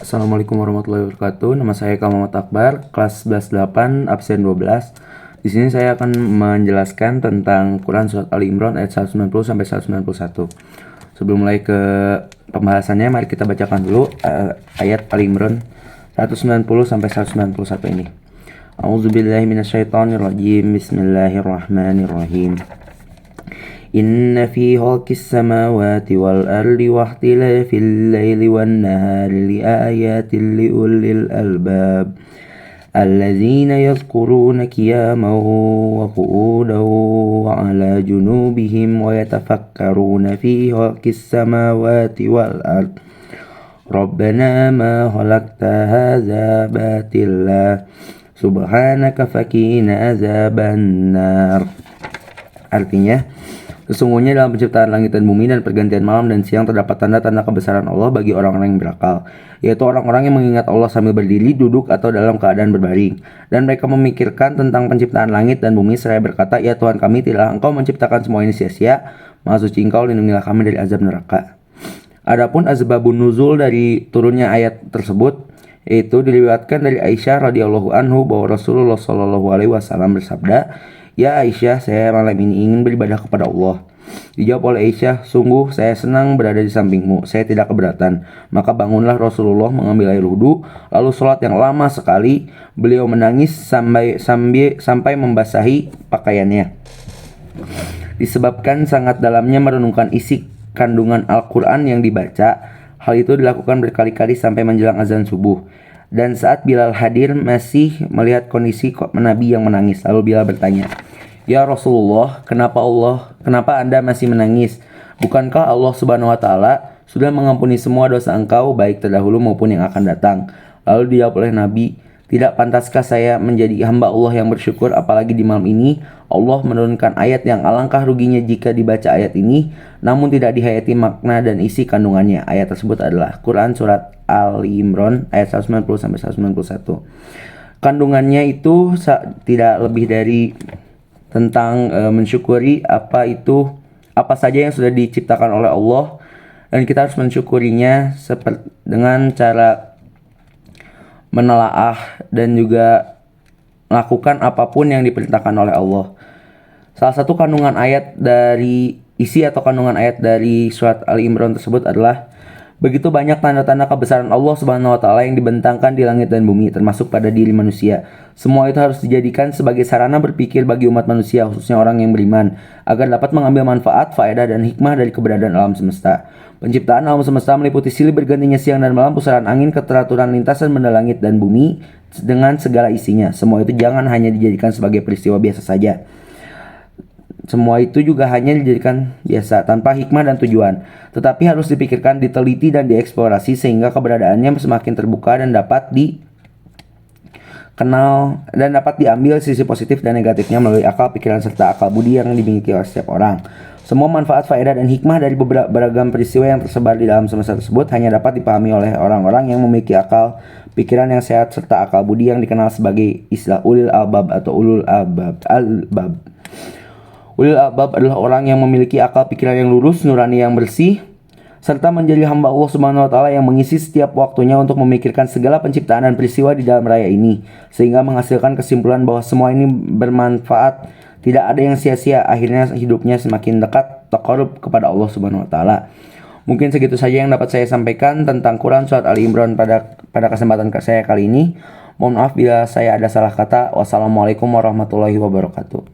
Assalamualaikum warahmatullahi wabarakatuh. Nama saya Muhammad Akbar, kelas 11-8, absen 12. Di sini saya akan menjelaskan tentang Quran Surat Ali Imran ayat 190 sampai 191. Sebelum mulai ke pembahasannya, mari kita bacakan dulu ayat Ali Imran 190 sampai 191 ini. A'udzubillahi minasyaitonirrajim. Bismillahirrahmanirrahim. Inna fi khalqis samawati wal ardi wa ikhtilafil laili wan nahari liayatin liulil albab allazina yadhkuruna qiyaman wa qu'udan wa 'ala junubihim wa yatafakkaruna fi khalqis samawati wal ardi Rabbana ma khalaqta hadza batila subhanaka faqina azaban nar. Artinya, sesungguhnya dalam penciptaan langit dan bumi dan pergantian malam dan siang terdapat tanda-tanda kebesaran Allah bagi orang-orang yang berakal, yaitu orang-orang yang mengingat Allah sambil berdiri, duduk, atau dalam keadaan berbaring. Dan mereka memikirkan tentang penciptaan langit dan bumi seraya berkata, "Ya Tuhan kami, tidaklah Engkau menciptakan semua ini sia-sia. Maha suci Engkau, lindungilah kami dari azab neraka." Adapun asbabun nuzul dari turunnya ayat tersebut, yaitu diriwayatkan dari Aisyah radhiyallahu anhu bahwa Rasulullah shallallahu alaihi wasallam bersabda, "Ya Aisyah, saya malam ini ingin beribadah kepada Allah." Dijawab oleh Aisyah, "Sungguh saya senang berada di sampingmu, saya tidak keberatan." Maka bangunlah Rasulullah mengambil air wudhu, lalu sholat yang lama sekali. Beliau menangis sampai membasahi pakaiannya, disebabkan sangat dalamnya merenungkan isi kandungan Al-Quran yang dibaca. Hal itu dilakukan berkali-kali sampai menjelang azan subuh. Dan saat Bilal hadir masih melihat kondisi Nabi yang menangis. Lalu Bilal bertanya, "Ya Rasulullah, kenapa Anda masih menangis? Bukankah Allah Subhanahu wa taala sudah mengampuni semua dosa engkau baik terdahulu maupun yang akan datang?" Lalu dijawab oleh Nabi, "Tidak pantaskah saya menjadi hamba Allah yang bersyukur, apalagi di malam ini Allah menurunkan ayat yang alangkah ruginya jika dibaca ayat ini namun tidak dihayati makna dan isi kandungannya." Ayat tersebut adalah Quran Surat Ali Imran ayat 190 sampai 191. Kandungannya itu tidak lebih dari tentang mensyukuri apa saja yang sudah diciptakan oleh Allah, dan kita harus mensyukurinya dengan cara menelaah dan juga melakukan apapun yang diperintahkan oleh Allah. Salah satu kandungan ayat dari surat Ali Imran tersebut adalah, begitu banyak tanda-tanda kebesaran Allah Subhanahu wa taala yang dibentangkan di langit dan bumi, termasuk pada diri manusia. Semua itu harus dijadikan sebagai sarana berpikir bagi umat manusia, khususnya orang yang beriman, agar dapat mengambil manfaat, faedah, dan hikmah dari keberadaan alam semesta. Penciptaan alam semesta meliputi silih bergantinya siang dan malam, pusaran angin, keteraturan lintasan benda langit dan bumi dengan segala isinya. Semua itu jangan hanya dijadikan sebagai peristiwa biasa saja. Semua itu juga hanya dijadikan biasa, tanpa hikmah dan tujuan, tetapi harus dipikirkan, diteliti, dan dieksplorasi sehingga keberadaannya semakin terbuka dan dapat dikenal dan dapat diambil sisi positif dan negatifnya melalui akal, pikiran, serta akal budi yang dimiliki oleh setiap orang. Semua manfaat, faedah, dan hikmah dari beragam peristiwa yang tersebar di dalam semesta tersebut hanya dapat dipahami oleh orang-orang yang memiliki akal, pikiran yang sehat, serta akal budi yang dikenal sebagai istilah ulil albab atau ulul albab. Ulil albab adalah orang yang memiliki akal pikiran yang lurus, nurani yang bersih, serta menjadi hamba Allah Subhanahu wa taala yang mengisi setiap waktunya untuk memikirkan segala penciptaan dan peristiwa di dalam raya ini, sehingga menghasilkan kesimpulan bahwa semua ini bermanfaat, tidak ada yang sia-sia. Akhirnya hidupnya semakin dekat taqarrub kepada Allah Subhanahu wa taala. Mungkin segitu saja yang dapat saya sampaikan tentang Quran Surat Ali Imran pada kesempatan saya kali ini. Mohon maaf bila saya ada salah kata. Wassalamualaikum warahmatullahi wabarakatuh.